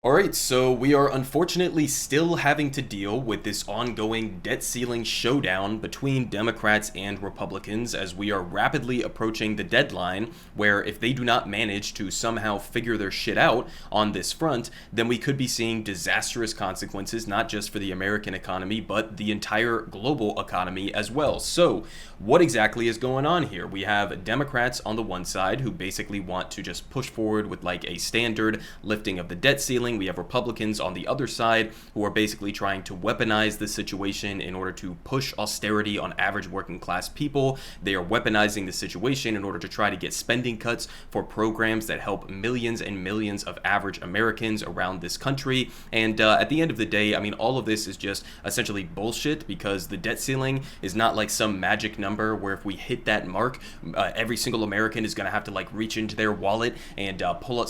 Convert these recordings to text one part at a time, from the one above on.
All right, so we are unfortunately still having to deal with this ongoing debt ceiling showdown between Democrats and Republicans as we are rapidly approaching the deadline where if they do not manage to somehow figure their shit out on this front, then we could be seeing disastrous consequences not just for the American economy, but the entire global economy as well. So, what exactly is going on here? We have Democrats on the one side who basically want to just push forward with like a standard lifting of the debt ceiling. We have Republicans on the other side who are basically trying to weaponize the situation in order to push austerity on average working class people. They are weaponizing the situation in order to try to get spending cuts for programs that help millions and millions of average Americans around this country. And at the end of the day, I mean, all of this is just essentially bullshit because the debt ceiling is not like some magic number where if we hit that mark, every single American is going to have to like reach into their wallet and pull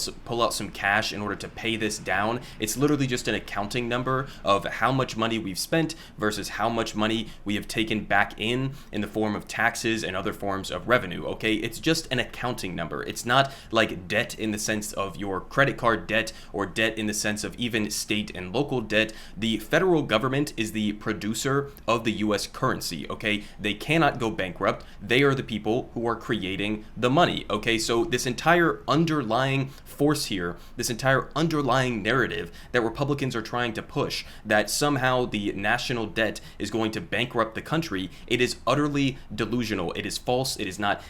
out some cash in order to pay this down. It's literally just an accounting number of how much money we've spent versus how much money we have taken back in the form of taxes and other forms of revenue. Okay, it's just an accounting number. It's not like debt in the sense of your credit card debt or debt in the sense of even state and local debt. The federal government is the producer of the US currency. Okay, they cannot go bankrupt. They are the people who are creating the money. Okay, so this entire underlying force here, this entire underlying narrative that Republicans are trying to push, that somehow the national debt is going to bankrupt the country, it is utterly delusional. It is false. It is not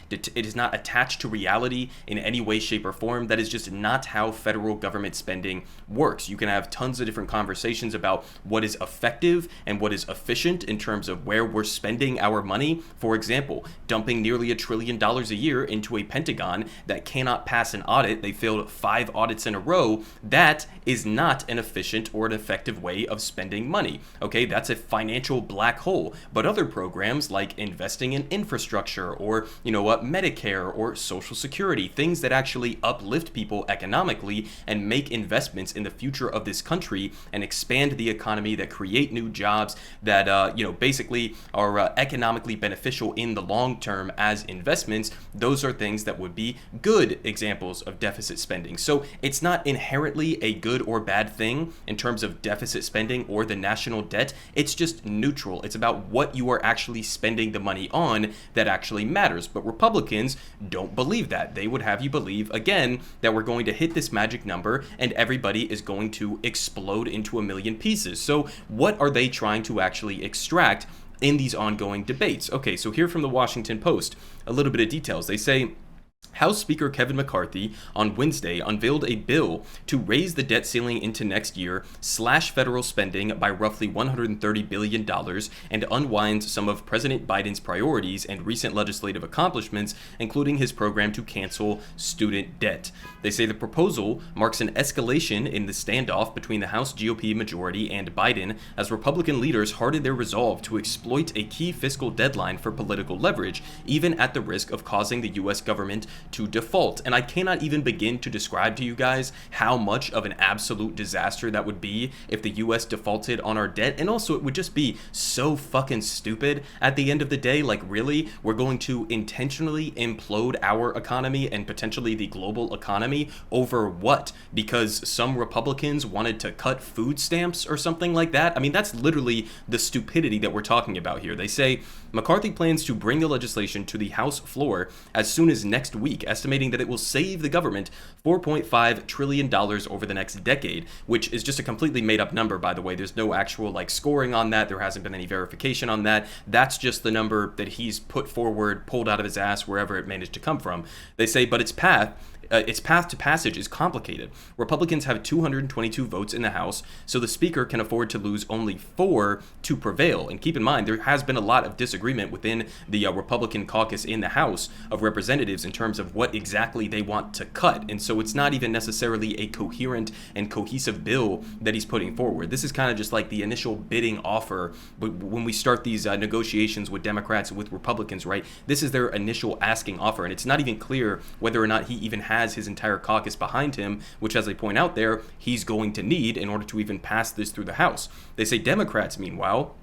attached to reality in any way, shape, or form. That is just not how federal government spending works. You can have tons of different conversations about what is effective and what is efficient in terms of where we're spending our money. For example, dumping nearly $1 trillion a year into a Pentagon that cannot pass an audit. They failed 5 audits in a row. That is not an efficient or an effective way of spending money. Okay, that's a financial black hole. But other programs like investing in infrastructure or, Medicare or Social Security, things that actually uplift people economically and make investments in the future of this country and expand the economy, that create new jobs, that, basically are economically beneficial in the long term as investments. Those are things that would be good examples of deficit spending. So it's not inherently a good or bad thing in terms of deficit spending or the national debt. It's just neutral. It's about what you are actually spending the money on that actually matters. But Republicans don't believe that. They would have you believe, again, that we're going to hit this magic number and everybody is going to explode into a million pieces. So what are they trying to actually extract in these ongoing debates? Okay, so here from the Washington Post, a little bit of details. They say, House Speaker Kevin McCarthy on Wednesday unveiled a bill to raise the debt ceiling into next year, slash federal spending by roughly $130 billion, and unwind some of President Biden's priorities and recent legislative accomplishments, including his program to cancel student debt. They say the proposal marks an escalation in the standoff between the House GOP majority and Biden as Republican leaders hardened their resolve to exploit a key fiscal deadline for political leverage, even at the risk of causing the U.S. government to default. And I cannot even begin to describe to you guys how much of an absolute disaster that would be if the US defaulted on our debt. And also, it would just be so fucking stupid at the end of the day. Like, really, we're going to intentionally implode our economy and potentially the global economy over what? Because some Republicans wanted to cut food stamps or something like that? I mean, that's literally the stupidity that we're talking about here. They say McCarthy plans to bring the legislation to the House floor as soon as next week, estimating that it will save the government $4.5 trillion over the next decade, which is just a completely made up number, by the way. There's no actual scoring on that. There hasn't been any verification on that. That's just the number that he's put forward, pulled out of his ass, wherever it managed to come from. They say, but its path to passage is complicated. Republicans have 222 votes in the House, so the Speaker can afford to lose only 4 to prevail. And keep in mind, there has been a lot of disagreement within the Republican caucus in the House of Representatives in terms of what exactly they want to cut. And so it's not even necessarily a coherent and cohesive bill that he's putting forward. This is kind of just like the initial bidding offer. But when we start these negotiations with Democrats and with Republicans, right, this is their initial asking offer. And it's not even clear whether or not he even has his entire caucus behind him, which, as I point out there, he's going to need in order to even pass this through the House. They say Democrats, meanwhile,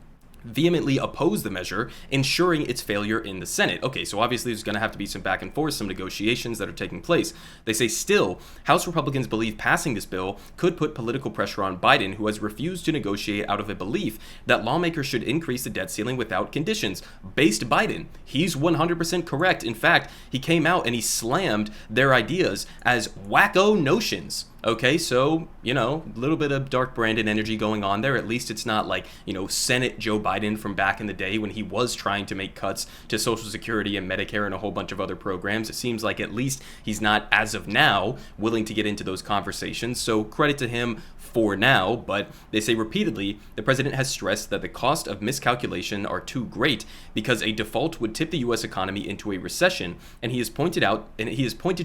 vehemently oppose the measure, ensuring its failure in the Senate. Okay, so obviously there's going to have to be some back and forth, some negotiations that are taking place. They say still, House Republicans believe passing this bill could put political pressure on Biden, who has refused to negotiate out of a belief that lawmakers should increase the debt ceiling without conditions. Based Biden, he's 100% correct. In fact, he came out and he slammed their ideas as wacko notions. Okay, so, a little bit of dark Brandon energy going on there. At least it's not like, Senate Joe Biden from back in the day when he was trying to make cuts to Social Security and Medicare and a whole bunch of other programs. It seems like at least he's not, as of now, willing to get into those conversations. So credit to him for now, but they say repeatedly the president has stressed that the cost of miscalculation are too great because a default would tip the U.S. economy into a recession, and he has pointed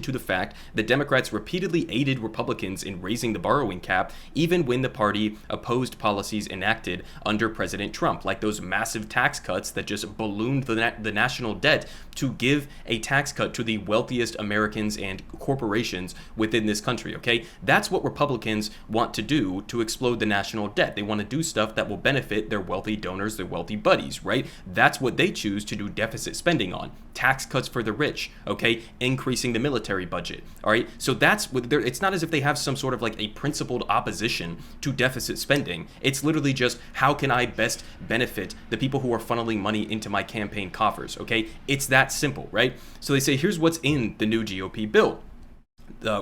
to the fact that Democrats repeatedly aided Republicans in raising the borrowing cap, even when the party opposed policies enacted under President Trump, like those massive tax cuts that just ballooned the national debt to give a tax cut to the wealthiest Americans and corporations within this country, okay? That's what Republicans want to do to explode the national debt. They want to do stuff that will benefit their wealthy donors, their wealthy buddies, right? That's what they choose to do deficit spending on. Tax cuts for the rich, okay? Increasing the military budget, all right? So that's what it's not as if they have some sort of like a principled opposition to deficit spending. It's literally just how can I best benefit the people who are funneling money into my campaign coffers, okay? It's that simple, right? So they say, here's what's in the new GOP bill.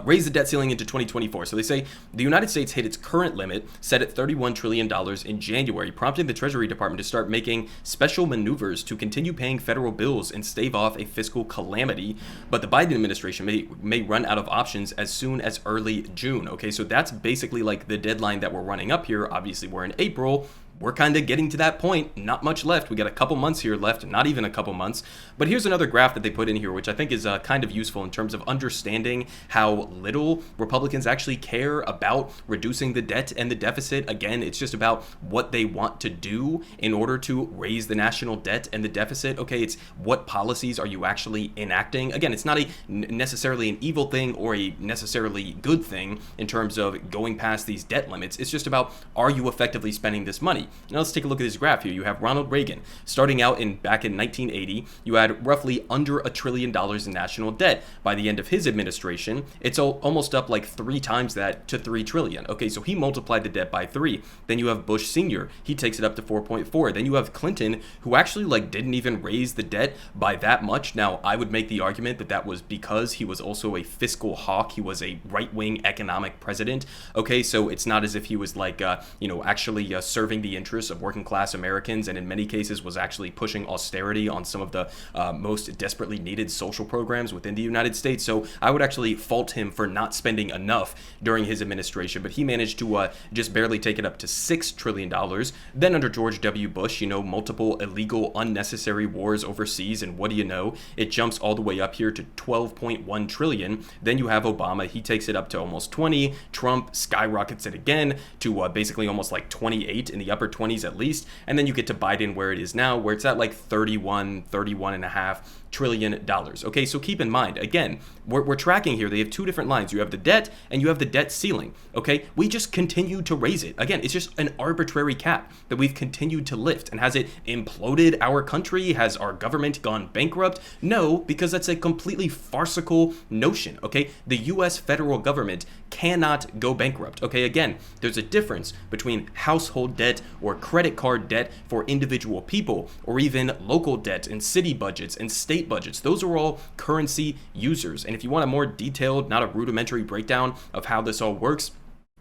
Raise the debt ceiling into 2024. So they say the United States hit its current limit, set at $31 trillion in January, prompting the Treasury Department to start making special maneuvers to continue paying federal bills and stave off a fiscal calamity. But the Biden administration may run out of options as soon as early June. Okay, so that's basically like the deadline that we're running up here. Obviously, we're in April. We're kind of getting to that point. Not much left. We got a couple months here left, not even a couple months. But here's another graph that they put in here, which I think is kind of useful in terms of understanding how little Republicans actually care about reducing the debt and the deficit. Again, it's just about what they want to do in order to raise the national debt and the deficit. Okay, it's what policies are you actually enacting? Again, it's not necessarily an evil thing or a necessarily good thing in terms of going past these debt limits. It's just about, are you effectively spending this money? Now let's take a look at this graph here. You have Ronald Reagan starting out back in 1980. You had roughly under $1 trillion in national debt. By the end of his administration, it's almost up like 3 times that to $3 trillion. Okay, so he multiplied the debt by 3. Then you have Bush Sr. He takes it up to 4.4. Then you have Clinton, who actually didn't even raise the debt by that much. Now I would make the argument that was because he was also a fiscal hawk. He was a right-wing economic president. Okay, so it's not as if he was actually serving the interests of working class Americans, and in many cases was actually pushing austerity on some of the most desperately needed social programs within the United States. So I would actually fault him for not spending enough during his administration, but he managed to just barely take it up to $6 trillion. Then under George W. Bush, multiple illegal, unnecessary wars overseas, and what do you know? It jumps all the way up here to $12.1 trillion. Then you have Obama. He takes it up to almost 20. Trump skyrockets it again to basically almost like 28, in the upper 20s at least. And then you get to Biden where it is now, where it's at like 31 and a half trillion dollars. Okay, so keep in mind, again, we're tracking here. They have 2 different lines. You have the debt and you have the debt ceiling. Okay, we just continue to raise it. Again, it's just an arbitrary cap that we've continued to lift. And has it imploded our country? Has our government gone bankrupt? No, because that's a completely farcical notion. Okay, the U.S. federal government cannot go bankrupt. Okay, again, there's a difference between household debt or credit card debt for individual people, or even local debt and city budgets and state budgets. Those are all currency users. And if you want a more detailed, not a rudimentary breakdown of how this all works,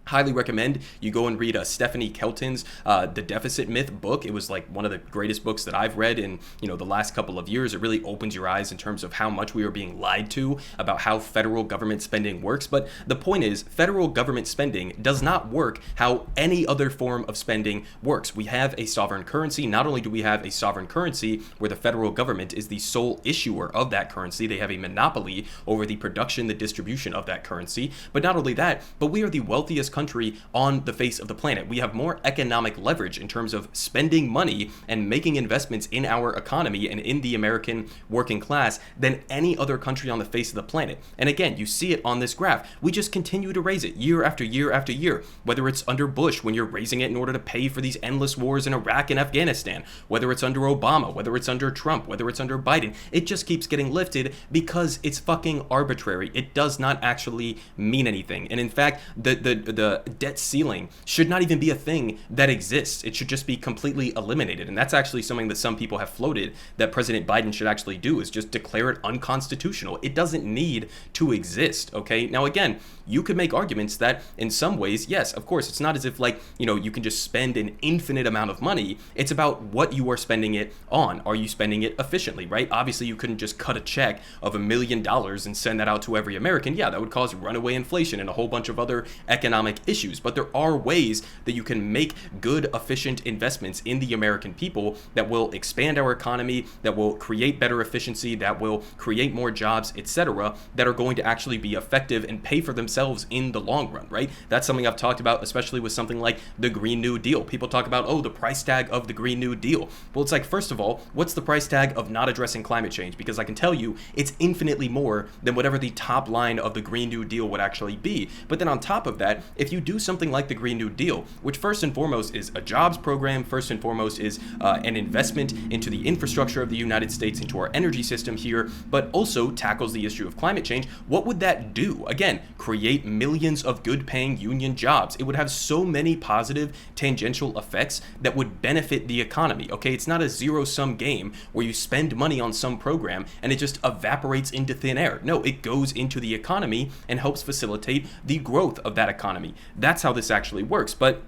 highly recommend you go and read Stephanie Kelton's The Deficit Myth book. It was like one of the greatest books that I've read in the last couple of years. It really opens your eyes in terms of how much we are being lied to about how federal government spending works. But the point is, federal government spending does not work how any other form of spending works. We have a sovereign currency. Not only do we have a sovereign currency where the federal government is the sole issuer of that currency, they have a monopoly over the production, the distribution of that currency. But not only that, but we are the wealthiest country on the face of the planet. We have more economic leverage in terms of spending money and making investments in our economy and in the American working class than any other country on the face of the planet. And again, you see it on this graph. We just continue to raise it year after year after year, whether it's under Bush when you're raising it in order to pay for these endless wars in Iraq and Afghanistan, whether it's under Obama, whether it's under Trump, whether it's under Biden. It just keeps getting lifted because it's fucking arbitrary. It does not actually mean anything. And in fact, the debt ceiling should not even be a thing that exists. It should just be completely eliminated. And that's actually something that some people have floated that President Biden should actually do, is just declare it unconstitutional. It doesn't need to exist, okay? Now, again, you could make arguments that in some ways, yes, of course, it's not as if like, you can just spend an infinite amount of money. It's about what you are spending it on. Are you spending it efficiently, right? Obviously, you couldn't just cut a check of $1 million and send that out to every American. Yeah, that would cause runaway inflation and a whole bunch of other economic issues. But there are ways that you can make good, efficient investments in the American people that will expand our economy, that will create better efficiency, that will create more jobs, etc., that are going to actually be effective and pay for themselves in the long run, right? That's something I've talked about, especially with something like the Green New Deal. People talk about, the price tag of the Green New Deal. Well, it's like, first of all, what's the price tag of not addressing climate change? Because I can tell you it's infinitely more than whatever the top line of the Green New Deal would actually be. But then on top of that, if you do something like the Green New Deal, which first and foremost is a jobs program, first and foremost is an investment into the infrastructure of the United States, into our energy system here, but also tackles the issue of climate change, what would that do? Again, create millions of good-paying union jobs. It would have so many positive tangential effects that would benefit the economy, okay? It's not a zero-sum game where you spend money on some program and it just evaporates into thin air. No, it goes into the economy and helps facilitate the growth of that economy. That's how this actually works. But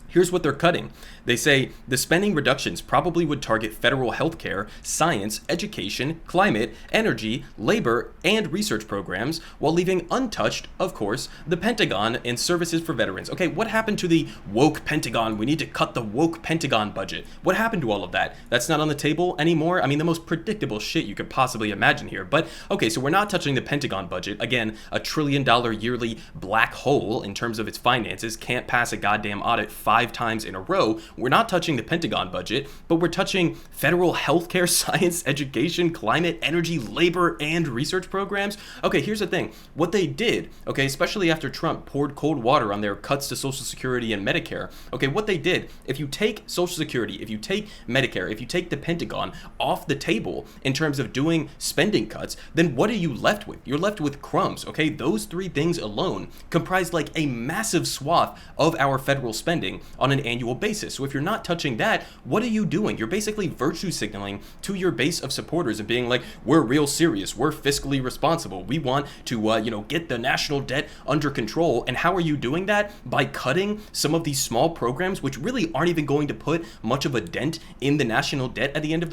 here's what they're cutting. They say the spending reductions probably would target federal healthcare, science, education, climate, energy, labor, and research programs, while leaving untouched, of course, the Pentagon and services for veterans. Okay, what happened to the woke Pentagon? We need to cut the woke Pentagon budget. What happened to all of that? That's not on the table anymore? I mean, the most predictable shit you could possibly imagine here. But, okay, so we're not touching the Pentagon budget. Again, $1 trillion yearly black hole in terms of its finances, can't pass a goddamn audit 5 times in a row. We're not touching the Pentagon budget, but we're touching federal healthcare, science, education, climate, energy, labor, and research programs. Okay, here's the thing. What they did, okay, especially after Trump poured cold water on their cuts to Social Security and Medicare, okay, what they did, if you take Social Security, if you take Medicare, if you take the Pentagon off the table in terms of doing spending cuts, then what are you left with? You're left with crumbs, okay? Those 3 things alone comprise like a massive swath of our federal spending on an annual basis. So if you're not touching that, what are you doing? You're basically virtue signaling to your base of supporters and being like, we're real serious, we're fiscally responsible, we want to get the national debt under control. And how are you doing that? By cutting some of these small programs which really aren't even going to put much of a dent in the national debt at the end of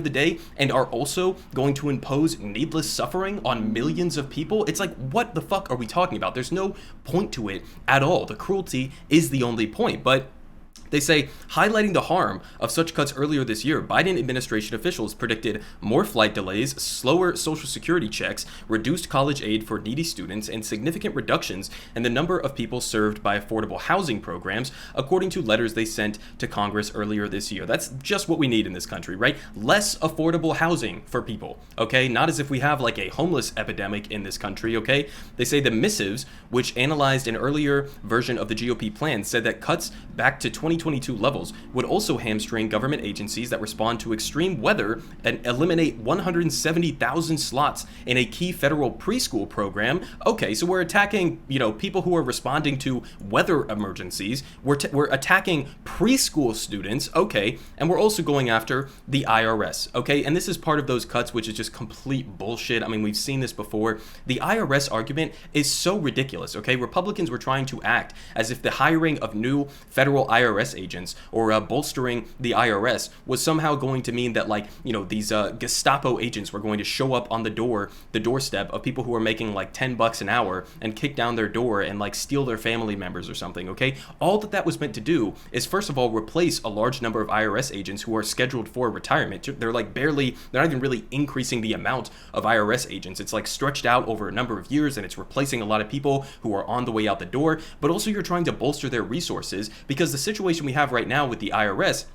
the day, and are also going to impose needless suffering on millions of people. It's like, what the fuck are we talking about? There's no point to it at all. The cruelty is the only point. But they say, highlighting the harm of such cuts earlier this year, Biden administration officials predicted more flight delays, slower Social Security checks, reduced college aid for needy students, and significant reductions in the number of people served by affordable housing programs, according to letters they sent to Congress earlier this year. That's just what we need in this country, right? Less affordable housing for people, okay? Not as if we have like a homeless epidemic in this country, okay? They say the missives, which analyzed an earlier version of the GOP plan, said that cuts back to 2022 levels would also hamstring government agencies that respond to extreme weather and eliminate 170,000 slots in a key federal preschool program. Okay, so we're attacking, people who are responding to weather emergencies. We're attacking preschool students, okay, and we're also going after the IRS, okay? And this is part of those cuts, which is just complete bullshit. I mean, we've seen this before. The IRS argument is so ridiculous, okay? Republicans were trying to act as if the hiring of new federal IRS IRS agents or bolstering the IRS was somehow going to mean that, like, you know, these Gestapo agents were going to show up on the doorstep of people who are making like $10 an hour and kick down their door and like steal their family members or something, okay? All that was meant to do is, first of all, replace a large number of IRS agents who are scheduled for retirement. They're not even really increasing the amount of IRS agents. It's like stretched out over a number of years, and it's replacing a lot of people who are on the way out the door, but also you're trying to bolster their resources, because the situation we have right now with the IRS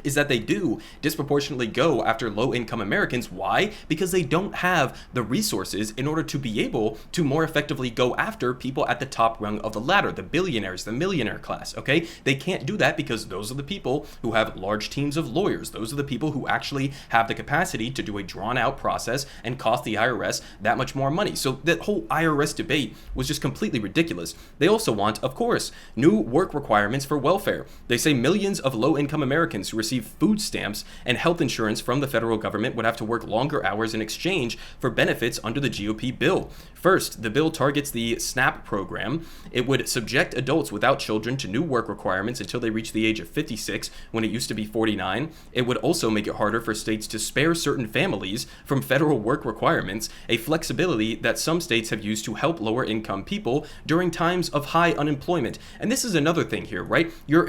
is that they do disproportionately go after low-income Americans. Why? Because they don't have the resources in order to be able to more effectively go after people at the top rung of the ladder, the billionaires, the millionaire class, okay? They can't do that because those are the people who have large teams of lawyers. Those are the people who actually have the capacity to do a drawn-out process and cost the IRS that much more money. So that whole IRS debate was just completely ridiculous. They also want, of course, new work requirements for welfare. They say millions of low-income Americans who receive food stamps and health insurance from the federal government would have to work longer hours in exchange for benefits under the GOP bill. First, the bill targets the SNAP program. It would subject adults without children to new work requirements until they reach the age of 56, when it used to be 49. It would also make it harder for states to spare certain families from federal work requirements, a flexibility that some states have used to help lower income people during times of high unemployment. And this is another thing here, right? You're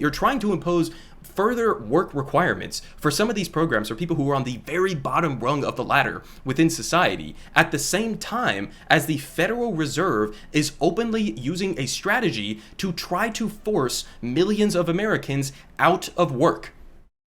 trying to impose further work requirements for some of these programs for people who are on the very bottom rung of the ladder within society, at the same time as the Federal Reserve is openly using a strategy to try to force millions of Americans out of work.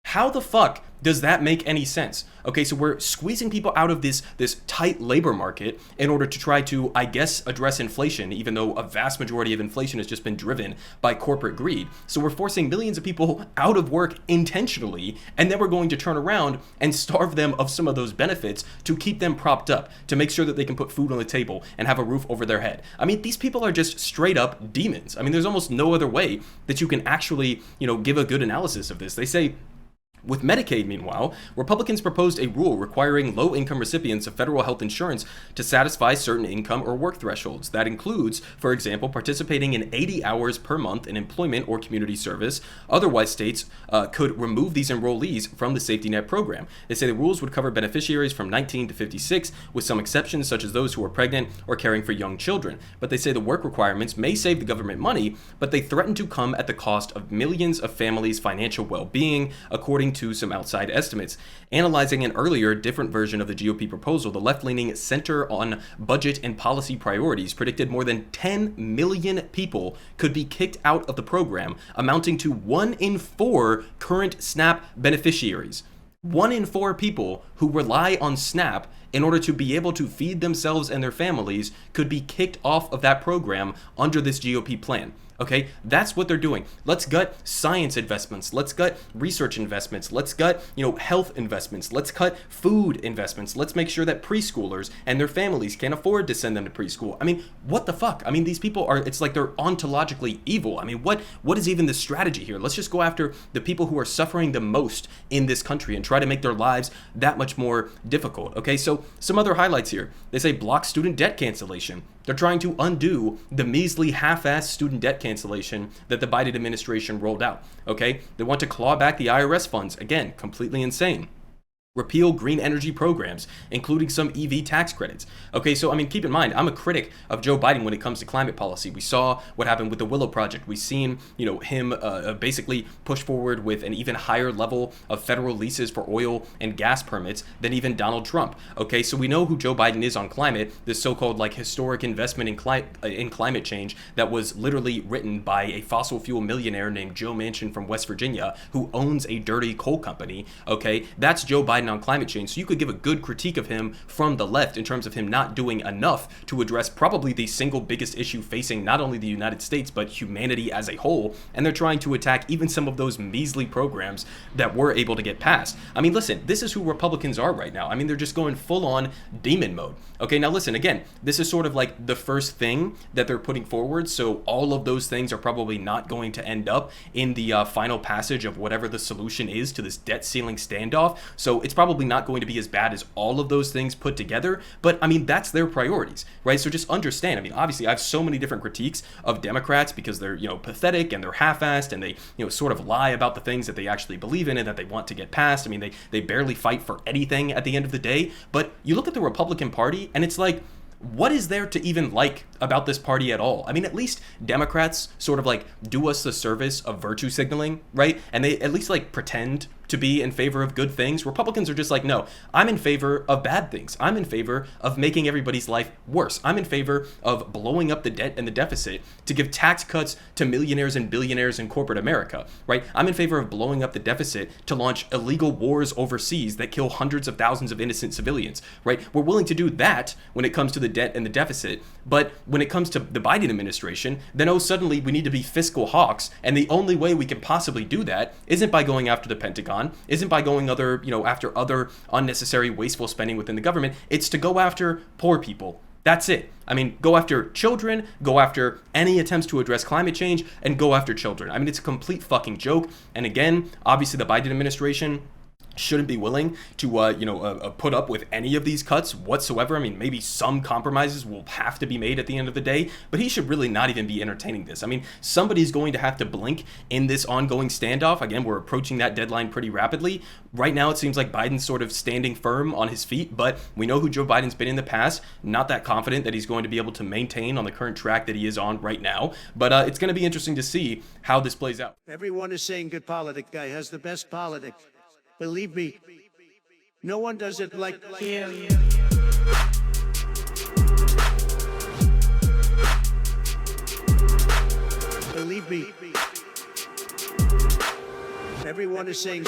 How the fuck does that make any sense? Okay, so we're squeezing people out of this tight labor market in order to try to, I guess, address inflation, even though a vast majority of inflation has just been driven by corporate greed. So we're forcing millions of people out of work intentionally, and then we're going to turn around and starve them of some of those benefits to keep them propped up, to make sure that they can put food on the table and have a roof over their head. I mean, these people are just straight up demons. I mean, there's almost no other way that you can actually, give a good analysis of this. They say, with Medicaid, meanwhile, Republicans proposed a rule requiring low-income recipients of federal health insurance to satisfy certain income or work thresholds. That includes, for example, participating in 80 hours per month in employment or community service. Otherwise, states could remove these enrollees from the safety net program. They say the rules would cover beneficiaries from 19 to 56, with some exceptions such as those who are pregnant or caring for young children. But they say the work requirements may save the government money, but they threaten to come at the cost of millions of families' financial well-being, according to some outside estimates. Analyzing an earlier, different version of the GOP proposal, the left-leaning Center on Budget and Policy Priorities predicted more than 10 million people could be kicked out of the program, amounting to 1 in 4 current SNAP beneficiaries. 1 in 4 people who rely on SNAP in order to be able to feed themselves and their families could be kicked off of that program under this GOP plan. Okay, that's what they're doing. Let's gut science investments. Let's gut research investments. Let's gut, health investments. Let's cut food investments. Let's make sure that preschoolers and their families can't afford to send them to preschool. I mean, what the fuck? I mean, these people it's like they're ontologically evil. I mean, what is even the strategy here? Let's just go after the people who are suffering the most in this country and try to make their lives that much more difficult. Okay, so some other highlights here. They say block student debt cancellation. They're trying to undo the measly half-assed student debt cancellation that the Biden administration rolled out, okay? They want to claw back the IRS funds. Again, completely insane. Repeal green energy programs, including some EV tax credits. Okay, so I mean, keep in mind, I'm a critic of Joe Biden when it comes to climate policy. We saw what happened with the Willow Project. We've seen, him basically push forward with an even higher level of federal leases for oil and gas permits than even Donald Trump. Okay, so we know who Joe Biden is on climate, this so-called historic investment in climate change that was literally written by a fossil fuel millionaire named Joe Manchin from West Virginia, who owns a dirty coal company. Okay, that's Joe Biden on climate change. So you could give a good critique of him from the left in terms of him not doing enough to address probably the single biggest issue facing not only the United States but humanity as a whole, and they're trying to attack even some of those measly programs that were able to get passed. I mean, listen, this is who Republicans are right now. I mean, they're just going full on demon mode. Okay, now listen, again, this is sort of like the first thing that they're putting forward, so all of those things are probably not going to end up in the final passage of whatever the solution is to this debt ceiling standoff. So it's probably not going to be as bad as all of those things put together, but I mean, that's their priorities, right? So just understand, I mean, obviously I have so many different critiques of Democrats because they're, pathetic and they're half-assed and they, sort of lie about the things that they actually believe in and that they want to get passed. I mean, they barely fight for anything at the end of the day. But you look at the Republican Party and it's like, what is there to even like about this party at all? I mean, at least Democrats sort of like do us the service of virtue signaling, right? And they at least like pretend to be in favor of good things. Republicans are just like, no, I'm in favor of bad things. I'm in favor of making everybody's life worse. I'm in favor of blowing up the debt and the deficit to give tax cuts to millionaires and billionaires in corporate America, right? I'm in favor of blowing up the deficit to launch illegal wars overseas that kill hundreds of thousands of innocent civilians, right? We're willing to do that when it comes to the debt and the deficit. But when it comes to the Biden administration, then suddenly we need to be fiscal hawks. And the only way we can possibly do that isn't by going after the Pentagon, isn't by going after other unnecessary wasteful spending within the government. It's to go after poor people. That's it. I mean, go after children, go after any attempts to address climate change, and go after children. I mean, it's a complete fucking joke. And again, obviously the Biden administration shouldn't be willing to, put up with any of these cuts whatsoever. I mean, maybe some compromises will have to be made at the end of the day, but he should really not even be entertaining this. I mean, somebody's going to have to blink in this ongoing standoff. Again, we're approaching that deadline pretty rapidly. Right now, it seems like Biden's sort of standing firm on his feet, but we know who Joe Biden's been in the past. Not that confident that he's going to be able to maintain on the current track that he is on right now, but it's going to be interesting to see how this plays out. Everyone is saying good politic guy has the best politic. Believe me, no one does it like him. Believe me, everyone is saying